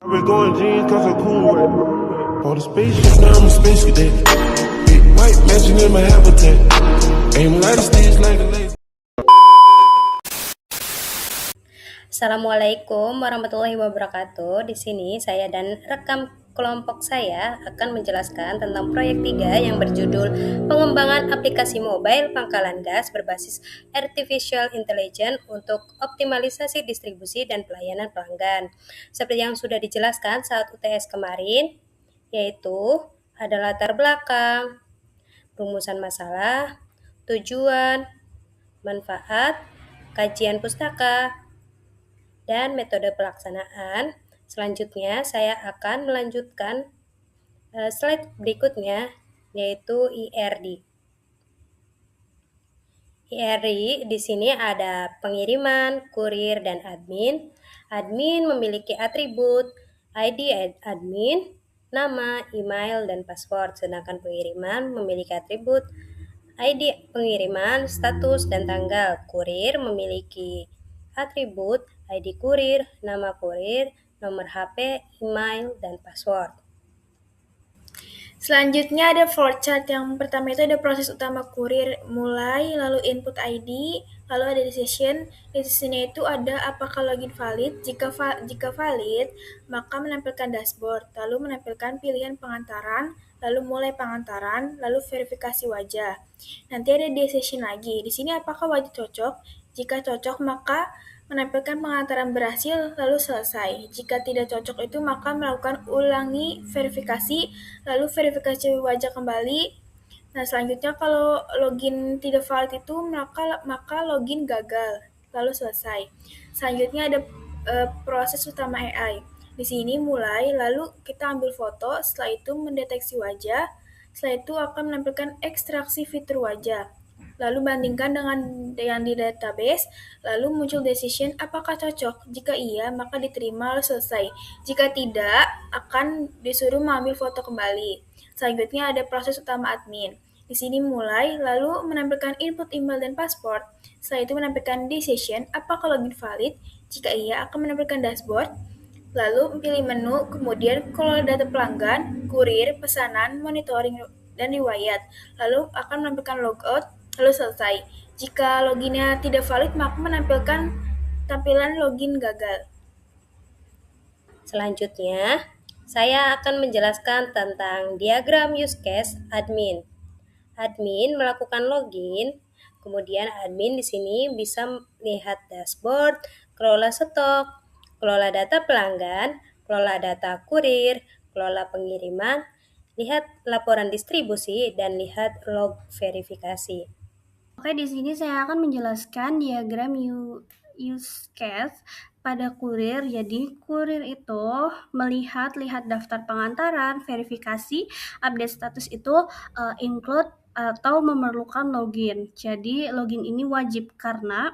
I've been going jeans cause I'm cool right now. Bought a spaceship, now I'm a space cadet. Big white mansion in my habitat. Aim light stage like a laser. Assalamualaikum warahmatullahi wabarakatuh. Di sini saya dan rekan kelompok saya akan menjelaskan tentang proyek 3 yang berjudul Pengembangan Aplikasi Mobile Pangkalan Gas berbasis Artificial Intelligence untuk optimalisasi distribusi dan pelayanan pelanggan. Seperti yang sudah dijelaskan saat UTS kemarin, yaitu ada latar belakang, rumusan masalah, tujuan, manfaat, kajian pustaka, dan metode pelaksanaan. Selanjutnya saya akan melanjutkan slide berikutnya, yaitu IRD. IRD di sini ada pengiriman, kurir, dan admin. Admin memiliki atribut ID admin, nama, email, dan password, sedangkan pengiriman memiliki atribut ID pengiriman, status, dan tanggal. Kurir memiliki atribut ID kurir, nama kurir, nomor HP, email, dan password. Selanjutnya ada flowchart. Yang pertama itu ada proses utama kurir, mulai, lalu input ID, lalu ada decision. Decisionnya itu ada apakah login valid. Jika valid, maka menampilkan dashboard, lalu menampilkan pilihan pengantaran, lalu mulai pengantaran, lalu verifikasi wajah. Nanti ada decision lagi. Di sini apakah wajah cocok? Jika cocok, maka menampilkan pengantaran berhasil, lalu selesai. Jika tidak cocok itu, maka melakukan ulangi verifikasi, lalu verifikasi wajah kembali. Nah, selanjutnya kalau login tidak valid itu, maka login gagal, lalu selesai. Selanjutnya ada proses utama AI. Di sini mulai, lalu kita ambil foto, setelah itu mendeteksi wajah, setelah itu akan menampilkan ekstraksi fitur wajah. Lalu bandingkan dengan yang di database, lalu muncul decision apakah cocok. Jika iya, maka diterima lalu selesai. Jika tidak, akan disuruh mengambil foto kembali. Selanjutnya ada proses utama admin. Di sini mulai, lalu menampilkan input email dan password. Setelah itu menampilkan decision apakah login valid. Jika iya, akan menampilkan dashboard. Lalu pilih menu, kemudian kelola data pelanggan, kurir, pesanan, monitoring, dan riwayat. Lalu akan menampilkan logout, lalu selesai. Jika loginnya tidak valid, maka menampilkan tampilan login gagal. Selanjutnya, saya akan menjelaskan tentang diagram use case admin. Admin melakukan login, kemudian admin di sini bisa melihat dashboard, kelola stok, kelola data pelanggan, kelola data kurir, kelola pengiriman, lihat laporan distribusi, dan lihat log verifikasi. Oke, di sini saya akan menjelaskan diagram use case pada kurir. Jadi, kurir itu lihat daftar pengantaran, verifikasi, update status itu include atau memerlukan login. Jadi, login ini wajib karena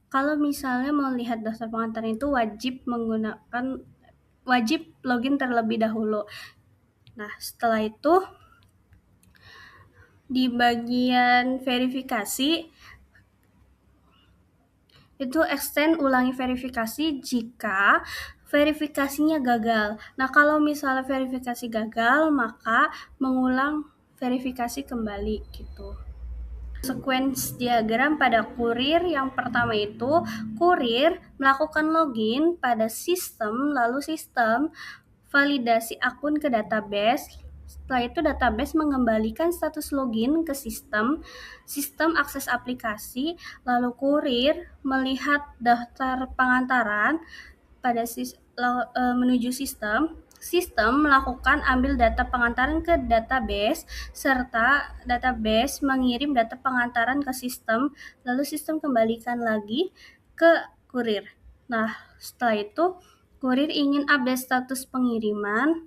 kalau misalnya mau lihat daftar pengantaran itu wajib login terlebih dahulu. Nah, setelah itu di bagian verifikasi itu extend ulangi verifikasi jika verifikasinya gagal. Nah, kalau misalnya verifikasi gagal, maka mengulang verifikasi kembali gitu. Sequence diagram pada kurir yang pertama itu, kurir melakukan login pada sistem, lalu sistem validasi akun ke database. Setelah itu database mengembalikan status login ke sistem akses aplikasi, lalu kurir melihat daftar pengantaran menuju sistem melakukan ambil data pengantaran ke database, serta database mengirim data pengantaran ke sistem, lalu sistem kembalikan lagi ke kurir. Nah, setelah itu kurir ingin update status pengiriman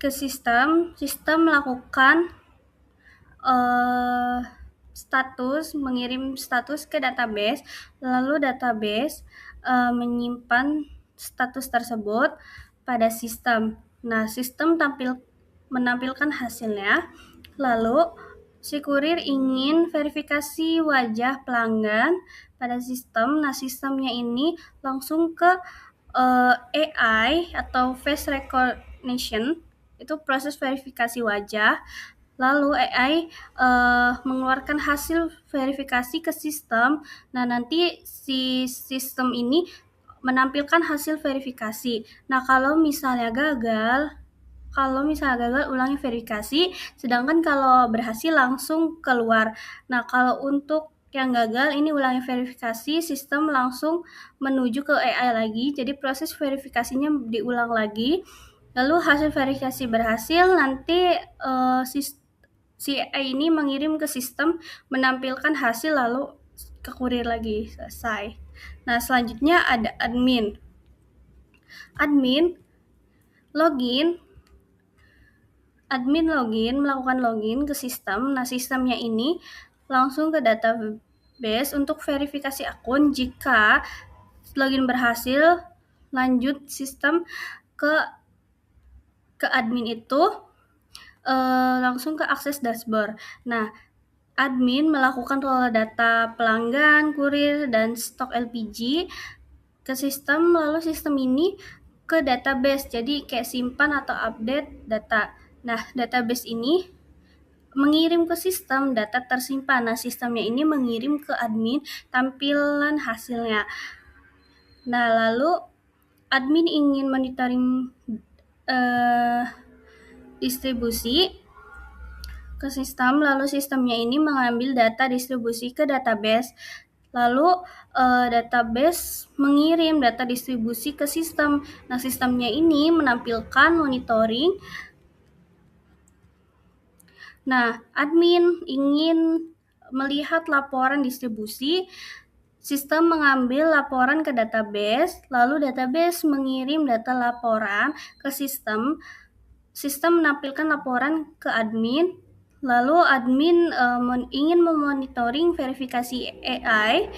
ke sistem melakukan mengirim status ke database, lalu database menyimpan status tersebut pada sistem. Nah, sistem menampilkan hasilnya, lalu si kurir ingin verifikasi wajah pelanggan pada sistem. Nah, sistemnya ini langsung ke AI atau face recognition itu proses verifikasi wajah. Lalu AI mengeluarkan hasil verifikasi ke sistem. Nah, nanti si sistem ini menampilkan hasil verifikasi. Nah, kalau misalnya gagal, ulangi verifikasi, sedangkan kalau berhasil langsung keluar. Nah, kalau untuk yang gagal ini ulangi verifikasi, sistem langsung menuju ke AI lagi, jadi proses verifikasinya diulang lagi. Lalu hasil verifikasi berhasil, nanti si AI ini mengirim ke sistem, menampilkan hasil lalu ke kurir lagi, selesai. Nah, selanjutnya ada admin. Admin login melakukan login ke sistem. Nah, sistemnya ini langsung ke database untuk verifikasi akun. Jika login berhasil, lanjut sistem ke admin itu langsung ke akses dashboard. Nah, admin melakukan roll data pelanggan, kurir, dan stok LPG ke sistem, lalu sistem ini ke database, jadi kayak simpan atau update data. Nah, database ini mengirim ke sistem data tersimpan. Nah, sistemnya ini mengirim ke admin tampilan hasilnya. Nah, lalu admin ingin monitoring distribusi ke sistem, lalu sistemnya ini mengambil data distribusi ke database. Lalu database mengirim data distribusi ke sistem. Nah, sistemnya ini menampilkan monitoring. Nah, admin ingin melihat laporan distribusi. Sistem mengambil laporan ke database, lalu database mengirim data laporan ke sistem. Sistem menampilkan laporan ke admin. Lalu admin ingin memonitoring verifikasi AI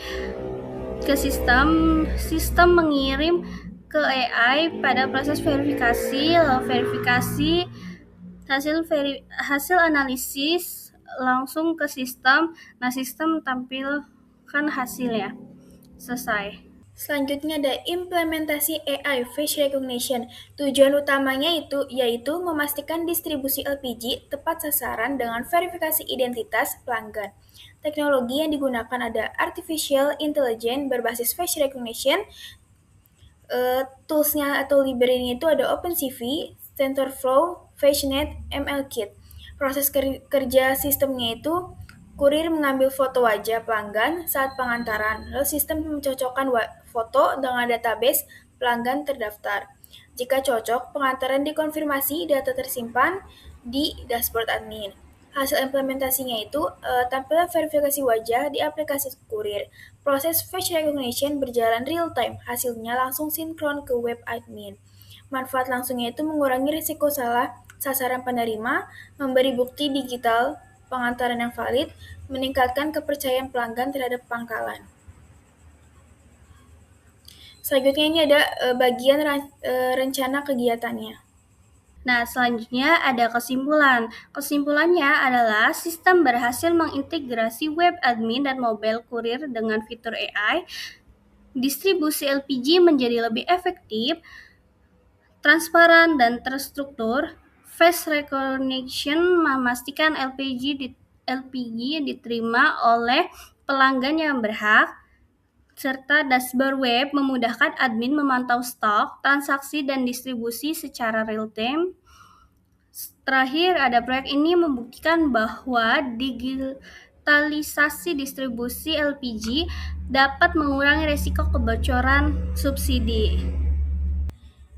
ke sistem. Sistem mengirim ke AI pada proses verifikasi, lalu verifikasi hasil analisis langsung ke sistem. Nah, sistem tampilkan hasilnya. Selesai. Selanjutnya ada implementasi AI Face Recognition. Tujuan utamanya yaitu memastikan distribusi LPG tepat sasaran dengan verifikasi identitas pelanggan. Teknologi yang digunakan ada Artificial Intelligence berbasis Face Recognition. Toolsnya atau library-nya itu ada OpenCV, TensorFlow, FaceNet, MLKit. Proses kerja sistemnya itu kurir mengambil foto wajah pelanggan saat pengantaran, lalu sistem mencocokkan foto dengan database pelanggan terdaftar. Jika cocok, pengantaran dikonfirmasi, data tersimpan di dashboard admin. Hasil implementasinya itu tampilan verifikasi wajah di aplikasi kurir. Proses face recognition berjalan real time, hasilnya langsung sinkron ke web admin. Manfaat langsungnya itu mengurangi risiko salah sasaran penerima, memberi bukti digital pengantaran yang valid, meningkatkan kepercayaan pelanggan terhadap pangkalan. Selanjutnya ini ada bagian rencana kegiatannya. Nah, selanjutnya ada kesimpulan. Kesimpulannya adalah sistem berhasil mengintegrasi web admin dan mobile kurir dengan fitur AI. Distribusi LPG menjadi lebih efektif, transparan, dan terstruktur. Face recognition memastikan LPG diterima oleh pelanggan yang berhak, serta dashboard web memudahkan admin memantau stok, transaksi, dan distribusi secara real-time. Terakhir, ada proyek ini membuktikan bahwa digitalisasi distribusi LPG dapat mengurangi risiko kebocoran subsidi.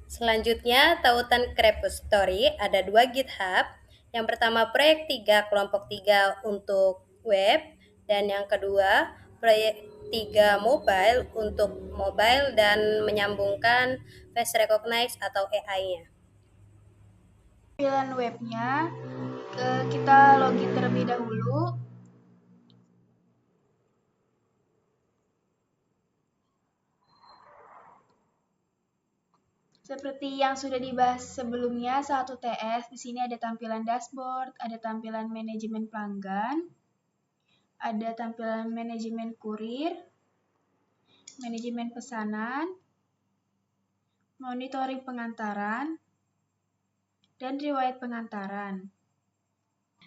Selanjutnya, tautan repository ada 2 GitHub. Yang pertama proyek 3 kelompok 3 untuk web, dan yang kedua proyek 3 mobile untuk mobile dan menyambungkan face recognize atau AI-nya. Tampilan webnya, kita login terlebih dahulu. Seperti yang sudah dibahas sebelumnya, 1TS, di sini ada tampilan dashboard, ada tampilan manajemen pelanggan, ada tampilan manajemen kurir, manajemen pesanan, monitoring pengantaran, dan riwayat pengantaran.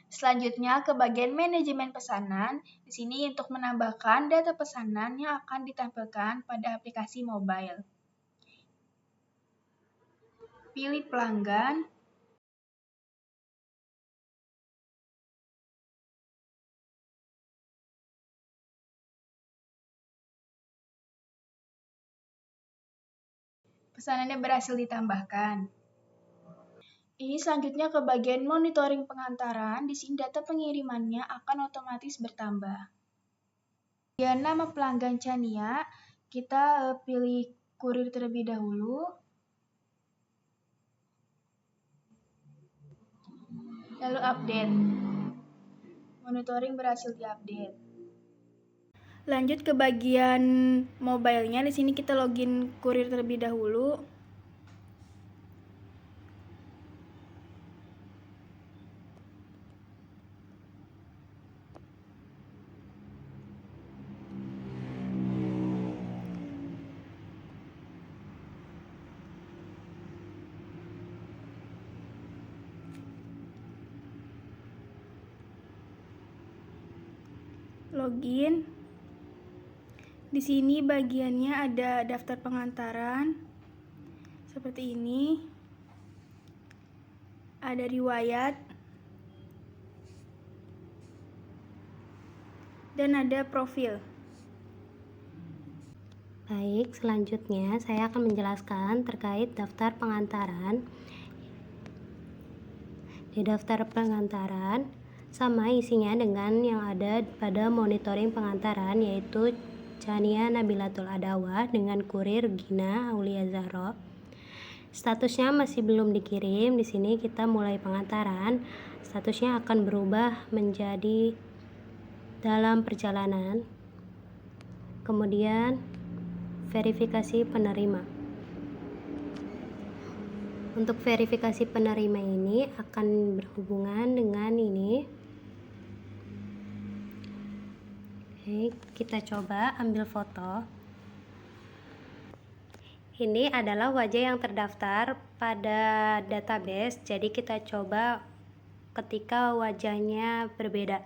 Selanjutnya ke bagian manajemen pesanan. Di sini untuk menambahkan data pesanan yang akan ditampilkan pada aplikasi mobile. Pilih pelanggan. Pesanannya berhasil ditambahkan. Ini selanjutnya ke bagian monitoring pengantaran. Di sini data pengirimannya akan otomatis bertambah. Bagian nama pelanggan Chania, kita pilih kurir terlebih dahulu. Lalu update. Monitoring berhasil diupdate. Lanjut ke bagian mobile-nya. Di sini kita login kurir terlebih dahulu. Login. Di sini bagiannya ada daftar pengantaran seperti ini. Ada riwayat dan ada profil. Baik, selanjutnya saya akan menjelaskan terkait daftar pengantaran. Di daftar pengantaran sama isinya dengan yang ada pada monitoring pengantaran, yaitu Chania Nabilatul Adawah dengan kurir Gina Aulia Zahro. Statusnya masih belum dikirim. Di sini kita mulai pengantaran. Statusnya akan berubah menjadi dalam perjalanan. Kemudian verifikasi penerima. Untuk verifikasi penerima ini akan berhubungan dengan ini. Oke, kita coba ambil foto. Ini adalah wajah yang terdaftar pada database, jadi kita coba ketika wajahnya berbeda.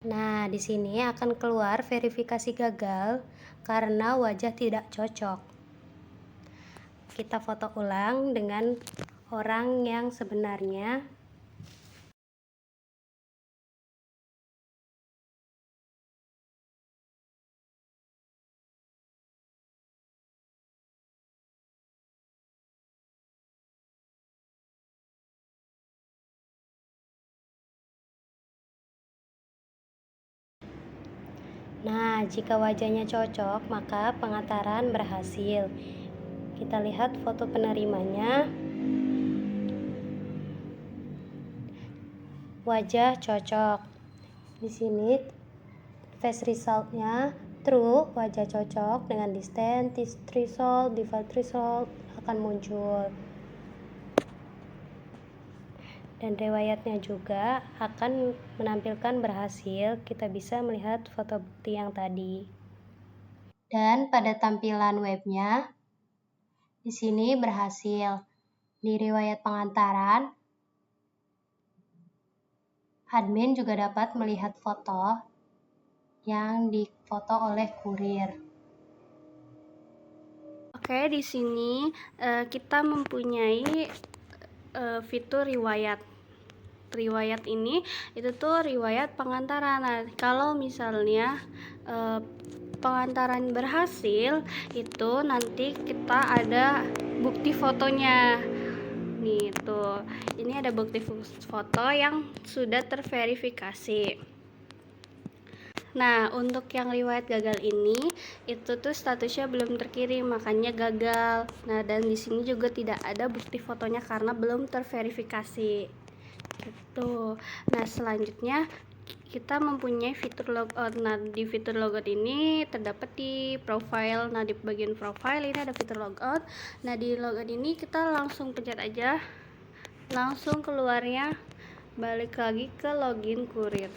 Nah, di sini akan keluar verifikasi gagal karena wajah tidak cocok. Kita foto ulang dengan orang yang sebenarnya. Nah, jika wajahnya cocok, maka pengantaran berhasil. Kita lihat foto penerimanya. Wajah cocok. Di sini face result-nya true, wajah cocok dengan distance, test result, default result akan muncul. Dan riwayatnya juga akan menampilkan berhasil. Kita bisa melihat foto bukti yang tadi. Dan pada tampilan webnya, di sini berhasil. Di riwayat pengantaran, admin juga dapat melihat foto yang difoto oleh kurir. Oke, di sini kita mempunyai fitur riwayat. Riwayat ini itu tuh riwayat pengantaran. Nah, kalau misalnya pengantaran berhasil, itu nanti kita ada bukti fotonya. Nih tuh, ini ada bukti foto yang sudah terverifikasi. Nah, untuk yang riwayat gagal ini, itu tuh statusnya belum terkirim, makanya gagal. Nah, dan di sini juga tidak ada bukti fotonya karena belum terverifikasi. Gitu. Nah, selanjutnya kita mempunyai fitur logout. Nah, di fitur logout ini terdapat di profile. Nah, di bagian profile ini ada fitur logout. Nah, di logout ini kita langsung pencet aja, langsung keluarnya balik lagi ke login kurir.